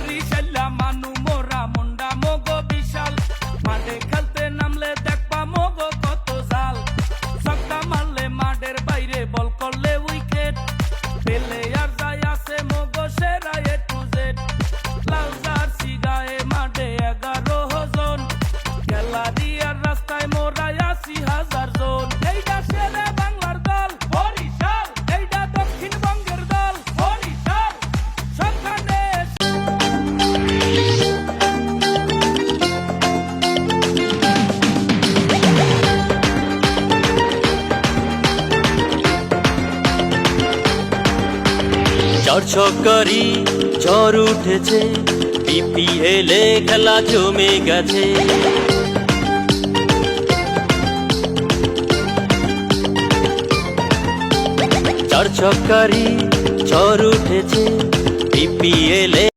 বরিশাল্লা মানু মোরা মুন্ডা মোগো বিশাল মাঠে খেলতে নামলে দেখবা মোগো কত জাল ছক্কা মারলে মাঠের বাইরে বল করলে উইকেট পেলে আর যায় আছে মোগো সেরা এ টু জেড লাল জার্সি গায়ে মাঠে 11 জন গ্যালারি আর রাস্তায় মোরা 80,000 জন এইটা সেরা বাংলার দল বরিশাল এইটা দক্ষিণবঙ্গের দল বরিশাল সবখানে চার ছক্কারি ঝড় উঠেছে, বিপিএল এ খেলা জমে গেছে। চার ছক্কারি ঝড় উঠেছে, বিপিএল এ